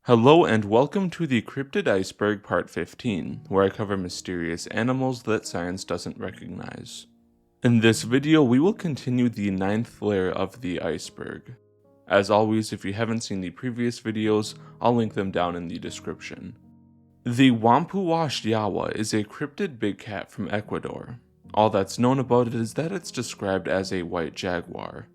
Hello and welcome to the Cryptid Iceberg Part 15, where I cover mysterious animals that science doesn't recognize. In this video, we will continue the 9th layer of the iceberg. As always, if you haven't seen the previous videos, I'll link them down in the description. The Wampuash Yawa is a cryptid big cat from Ecuador. All that's known about it is that it's described as a white jaguar.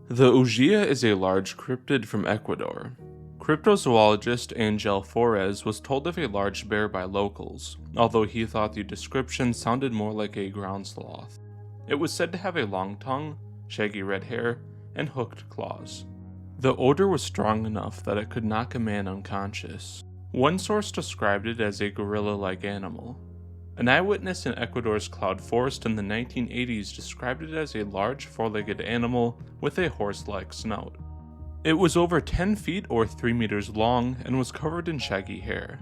The Ugia is a large cryptid from Ecuador. Cryptozoologist Angel Flores was told of a large bear by locals, although he thought the description sounded more like a ground sloth. It was said to have a long tongue, shaggy red hair, and hooked claws. The odor was strong enough that it could knock a man unconscious. One source described it as a gorilla-like animal. An eyewitness in Ecuador's cloud forest in the 1980s described it as a large four-legged animal with a horse-like snout. It was over 10 feet or 3 meters long and was covered in shaggy hair.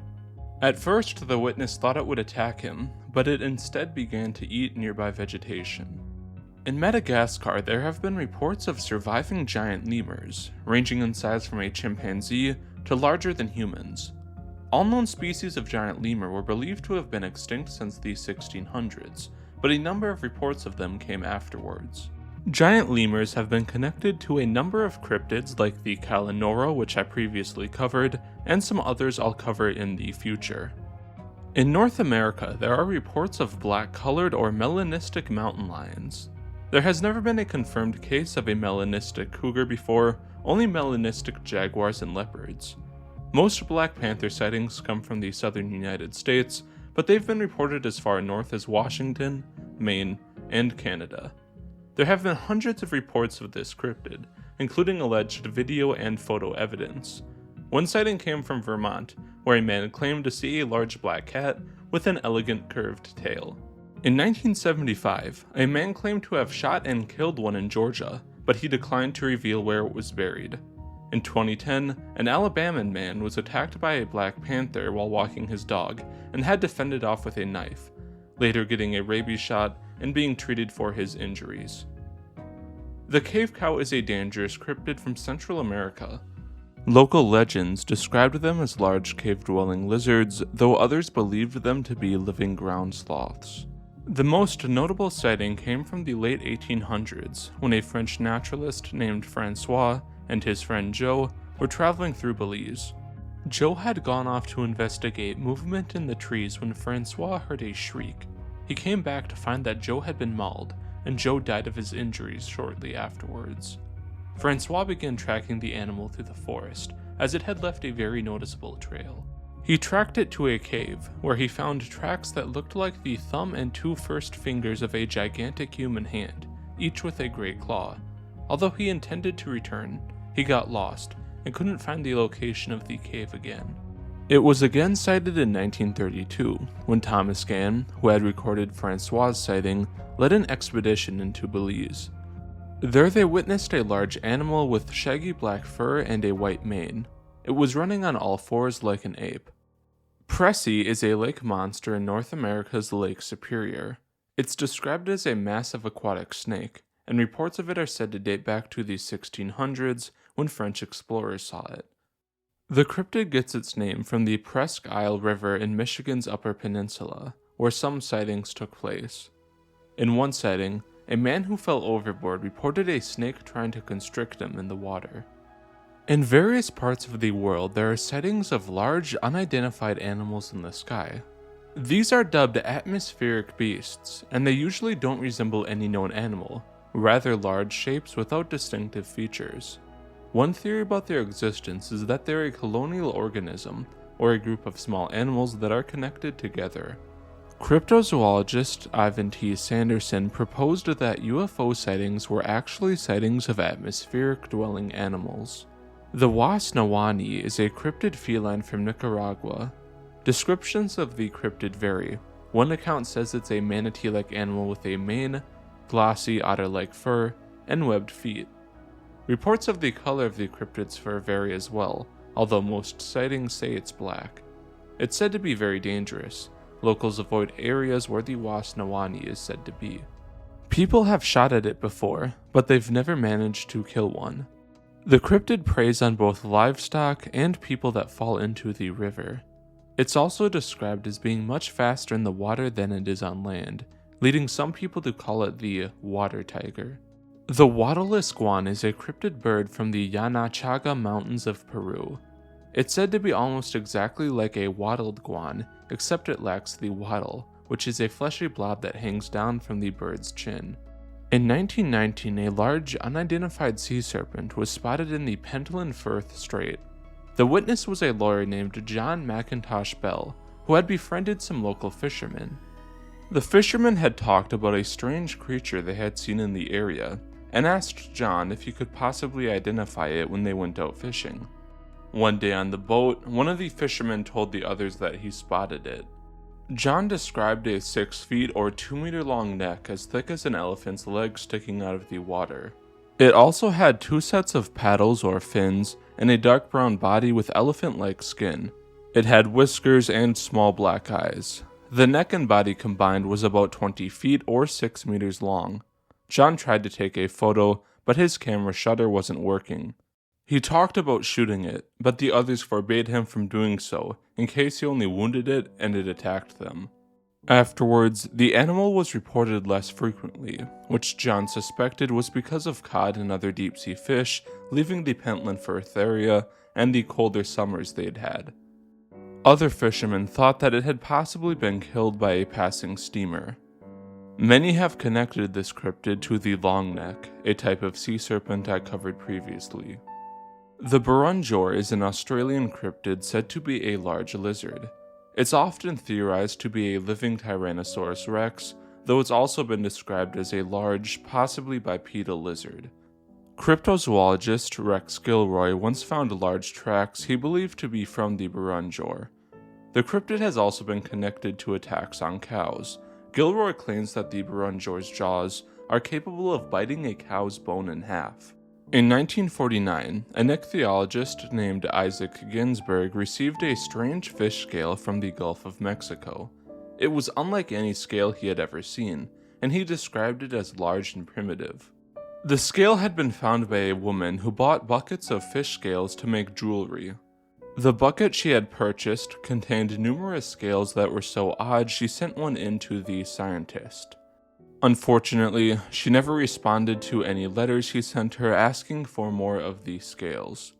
At first, the witness thought it would attack him, but it instead began to eat nearby vegetation. In Madagascar, there have been reports of surviving giant lemurs, ranging in size from a chimpanzee to larger than humans. All known species of giant lemur were believed to have been extinct since the 1600s, but a number of reports of them came afterwards. Giant lemurs have been connected to a number of cryptids like the Kalanora, which I previously covered, and some others I'll cover in the future. In North America, there are reports of black-colored or melanistic mountain lions. There has never been a confirmed case of a melanistic cougar before, only melanistic jaguars and leopards. Most Black Panther sightings come from the southern United States, but they've been reported as far north as Washington, Maine, and Canada. There have been hundreds of reports of this cryptid, including alleged video and photo evidence. One sighting came from Vermont, where a man claimed to see a large black cat with an elegant curved tail. In 1975, a man claimed to have shot and killed one in Georgia, but he declined to reveal where it was buried. In 2010, an Alabama man was attacked by a black panther while walking his dog and had to fend it off with a knife, later getting a rabies shot and being treated for his injuries. The cave cow is a dangerous cryptid from Central America. Local legends described them as large cave-dwelling lizards, though others believed them to be living ground sloths. The most notable sighting came from the late 1800s, when a French naturalist named Francois and his friend Joe were traveling through Belize. Joe had gone off to investigate movement in the trees when Francois heard a shriek. He came back to find that Joe had been mauled, and Joe died of his injuries shortly afterwards. Francois began tracking the animal through the forest, as it had left a very noticeable trail. He tracked it to a cave, where he found tracks that looked like the thumb and two first fingers of a gigantic human hand, each with a great claw. Although he intended to return, he got lost, and couldn't find the location of the cave again. It was again sighted in 1932, when Thomas Gann, who had recorded Francois' sighting, led an expedition into Belize. There they witnessed a large animal with shaggy black fur and a white mane. It was running on all fours like an ape. Pressy is a lake monster in North America's Lake Superior. It's described as a massive aquatic snake, and reports of it are said to date back to the 1600s when French explorers saw it. The cryptid gets its name from the Presque Isle River in Michigan's Upper Peninsula, where some sightings took place. In one sighting, a man who fell overboard reported a snake trying to constrict him in the water. In various parts of the world, there are sightings of large, unidentified animals in the sky. These are dubbed atmospheric beasts, and they usually don't resemble any known animal, rather large shapes without distinctive features. One theory about their existence is that they're a colonial organism, or a group of small animals that are connected together. Cryptozoologist Ivan T. Sanderson proposed that UFO sightings were actually sightings of atmospheric-dwelling animals. The Wasnawani is a cryptid feline from Nicaragua. Descriptions of the cryptid vary. One account says it's a manatee-like animal with a mane, glossy otter-like fur, and webbed feet. Reports of the color of the cryptid's fur vary as well, although most sightings say it's black. It's said to be very dangerous. Locals avoid areas where the Wasnawani is said to be. People have shot at it before, but they've never managed to kill one. The cryptid preys on both livestock and people that fall into the river. It's also described as being much faster in the water than it is on land, leading some people to call it the water tiger. The wattleless guan is a cryptid bird from the Yanachaga Mountains of Peru. It's said to be almost exactly like a wattled guan, except it lacks the wattle, which is a fleshy blob that hangs down from the bird's chin. In 1919, a large, unidentified sea serpent was spotted in the Pentland Firth Strait. The witness was a lawyer named John McIntosh Bell, who had befriended some local fishermen. The fishermen had talked about a strange creature they had seen in the area, and asked John if he could possibly identify it when they went out fishing. One day on the boat, one of the fishermen told the others that he spotted it. John described a 6 feet or 2 meter long neck as thick as an elephant's leg sticking out of the water. It also had 2 sets of paddles or fins and a dark brown body with elephant-like skin. It had whiskers and small black eyes. The neck and body combined was about 20 feet or 6 meters long. John tried to take a photo, but his camera shutter wasn't working. He talked about shooting it, but the others forbade him from doing so, in case he only wounded it and it attacked them. Afterwards, the animal was reported less frequently, which John suspected was because of cod and other deep-sea fish leaving the Pentland Firth area and the colder summers they'd had. Other fishermen thought that it had possibly been killed by a passing steamer. Many have connected this cryptid to the longneck, a type of sea serpent I covered previously. The Bonjour is an Australian cryptid said to be a large lizard. It's often theorized to be a living Tyrannosaurus rex, though it's also been described as a large, possibly bipedal lizard. Cryptozoologist Rex Gilroy once found large tracks he believed to be from the Bonjour. The cryptid has also been connected to attacks on cows. Gilroy claims that the Bonjour's jaws are capable of biting a cow's bone in half. In 1949, an ichthyologist named Isaac Ginsberg received a strange fish scale from the Gulf of Mexico. It was unlike any scale he had ever seen, and he described it as large and primitive. The scale had been found by a woman who bought buckets of fish scales to make jewelry. The bucket she had purchased contained numerous scales that were so odd she sent one in to the scientist. Unfortunately, she never responded to any letters he sent her asking for more of these scales.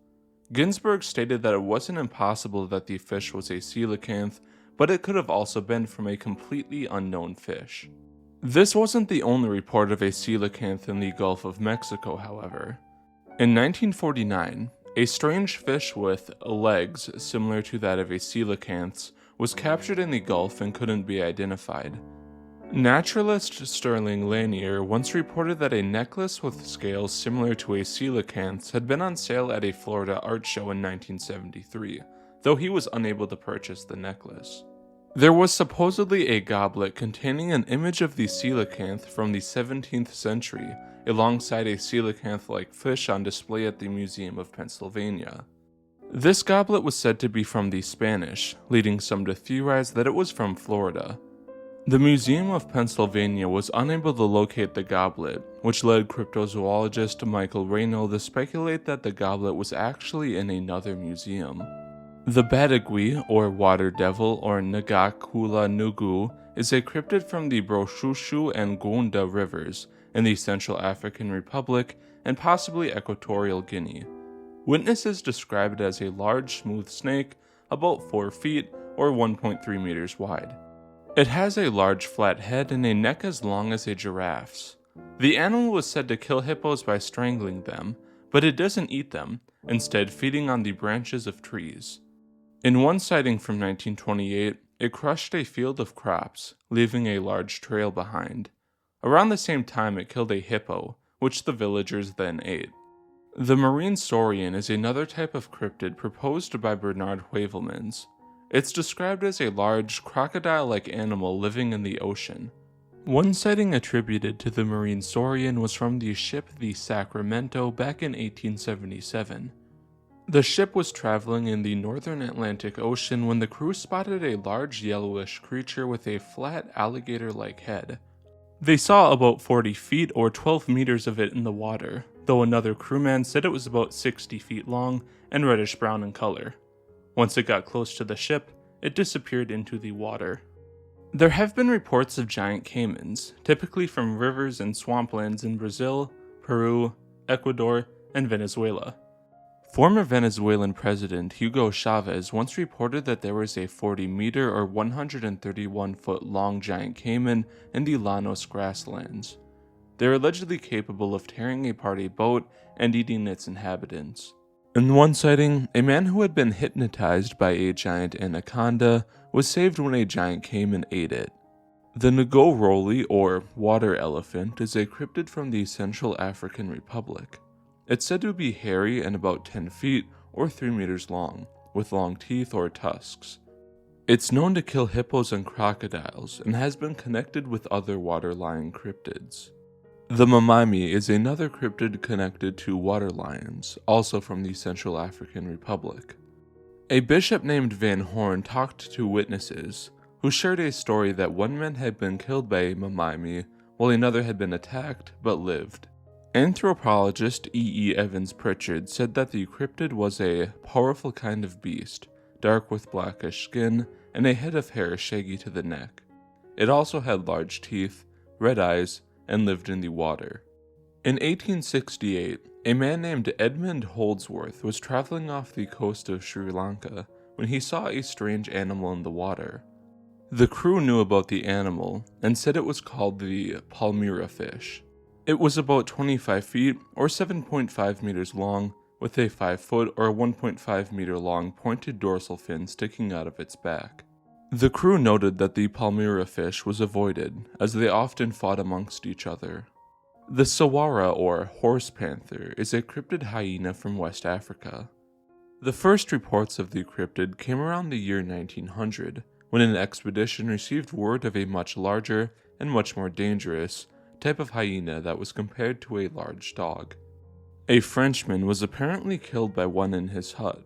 Ginsberg stated that it wasn't impossible that the fish was a coelacanth, but it could have also been from a completely unknown fish. This wasn't the only report of a coelacanth in the Gulf of Mexico, however. In 1949, a strange fish with legs similar to that of a coelacanth's was captured in the Gulf and couldn't be identified. Naturalist Sterling Lanier once reported that a necklace with scales similar to a coelacanth's had been on sale at a Florida art show in 1973, though he was unable to purchase the necklace. There was supposedly a goblet containing an image of the coelacanth from the 17th century, alongside a coelacanth-like fish on display at the Museum of Pennsylvania. This goblet was said to be from the Spanish, leading some to theorize that it was from Florida. The Museum of Pennsylvania was unable to locate the goblet, which led cryptozoologist Michael Reynolds to speculate that the goblet was actually in another museum. The Bagui, or water devil, or Ngakula Nugu, is a cryptid from the Broshushu and Gunda rivers in the Central African Republic and possibly Equatorial Guinea. Witnesses describe it as a large, smooth snake, about 4 feet or 1.3 meters wide. It has a large flat head and a neck as long as a giraffe's. The animal was said to kill hippos by strangling them, but it doesn't eat them, instead feeding on the branches of trees. In one sighting from 1928, it crushed a field of crops, leaving a large trail behind. Around the same time, it killed a hippo, which the villagers then ate. The marine saurian is another type of cryptid proposed by Bernard Heuvelmans. It's described as a large, crocodile-like animal living in the ocean. One sighting attributed to the marine saurian was from the ship the Sacramento back in 1877. The ship was traveling in the northern Atlantic Ocean when the crew spotted a large yellowish creature with a flat alligator-like head. They saw about 40 feet or 12 meters of it in the water, though another crewman said it was about 60 feet long and reddish-brown in color. Once it got close to the ship, it disappeared into the water. There have been reports of giant caimans, typically from rivers and swamplands in Brazil, Peru, Ecuador, and Venezuela. Former Venezuelan President Hugo Chavez once reported that there was a 40-meter or 131-foot-long giant caiman in the Llanos grasslands. They are allegedly capable of tearing apart a boat and eating its inhabitants. In one sighting, a man who had been hypnotized by a giant anaconda was saved when a giant caiman ate it. The Ngoroli, or water elephant, is a cryptid from the Central African Republic. It's said to be hairy and about 10 feet or 3 meters long, with long teeth or tusks. It's known to kill hippos and crocodiles and has been connected with other water-lying cryptids. The Mamami is another cryptid connected to water lions, also from the Central African Republic. A bishop named Van Horn talked to witnesses, who shared a story that one man had been killed by a Mamami, while another had been attacked but lived. Anthropologist E. Evans Pritchard said that the cryptid was a powerful kind of beast, dark with blackish skin, and a head of hair shaggy to the neck. It also had large teeth, red eyes, and lived in the water. In 1868, a man named Edmund Holdsworth was traveling off the coast of Sri Lanka when he saw a strange animal in the water. The crew knew about the animal and said it was called the Palmira Fish. It was about 25 feet or 7.5 meters long, with a 5-foot or 1.5 meter long pointed dorsal fin sticking out of its back. The crew noted that the Palmira fish was avoided, as they often fought amongst each other. The Sawara, or horse panther, is a cryptid hyena from West Africa. The first reports of the cryptid came around the year 1900, when an expedition received word of a much larger and much more dangerous type of hyena that was compared to a large dog. A Frenchman was apparently killed by one in his hut.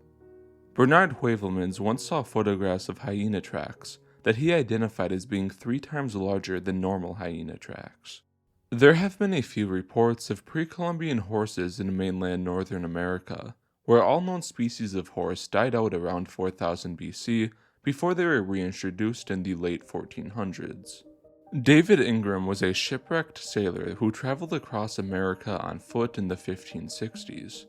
Bernard Heuvelmans once saw photographs of hyena tracks that he identified as being 3 times larger than normal hyena tracks. There have been a few reports of pre-Columbian horses in mainland Northern America, where all known species of horse died out around 4000 BC before they were reintroduced in the late 1400s. David Ingram was a shipwrecked sailor who traveled across America on foot in the 1560s.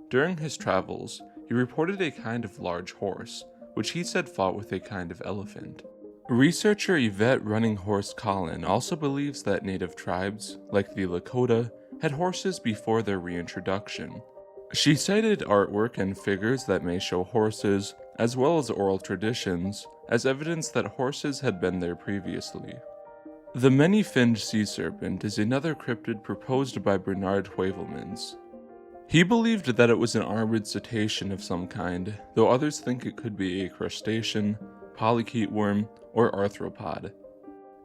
During his travels, he reported a kind of large horse, which he said fought with a kind of elephant. Researcher Yvette Running Horse Collin also believes that native tribes, like the Lakota, had horses before their reintroduction. She cited artwork and figures that may show horses, as well as oral traditions, as evidence that horses had been there previously. The many-finned sea serpent is another cryptid proposed by Bernard Heuvelmans. He believed that it was an armored cetacean of some kind, though others think it could be a crustacean, polychaete worm, or arthropod.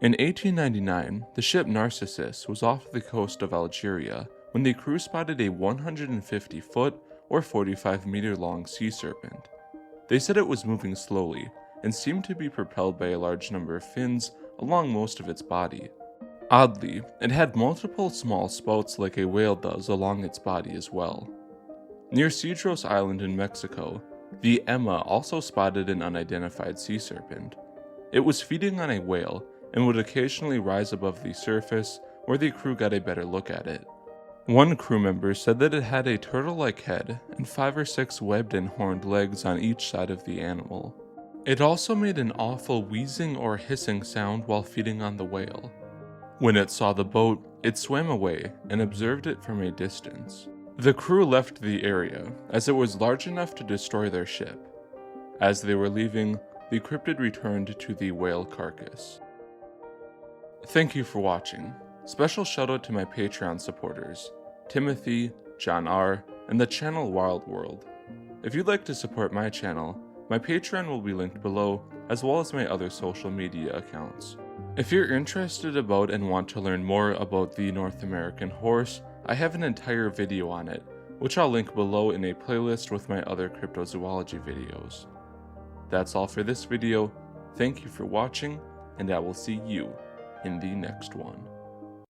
In 1899, the ship Narcissus was off the coast of Algeria when the crew spotted a 150-foot or 45-meter-long sea serpent. They said it was moving slowly and seemed to be propelled by a large number of fins along most of its body. Oddly, it had multiple small spouts like a whale does along its body as well. Near Cedros Island in Mexico, the Emma also spotted an unidentified sea serpent. It was feeding on a whale and would occasionally rise above the surface where the crew got a better look at it. One crew member said that it had a turtle-like head and 5 or 6 webbed and horned legs on each side of the animal. It also made an awful wheezing or hissing sound while feeding on the whale. When it saw the boat, it swam away and observed it from a distance. The crew left the area, as it was large enough to destroy their ship. As they were leaving, the cryptid returned to the whale carcass. Thank you for watching. Special shout out to my Patreon supporters, Timothy, John R., and the channel Wild World. If you'd like to support my channel, my Patreon will be linked below, as well as my other social media accounts. If you're interested about and want to learn more about the North American horse, I have an entire video on it, which I'll link below in a playlist with my other cryptozoology videos. That's all for this video. Thank you for watching, and I will see you in the next one.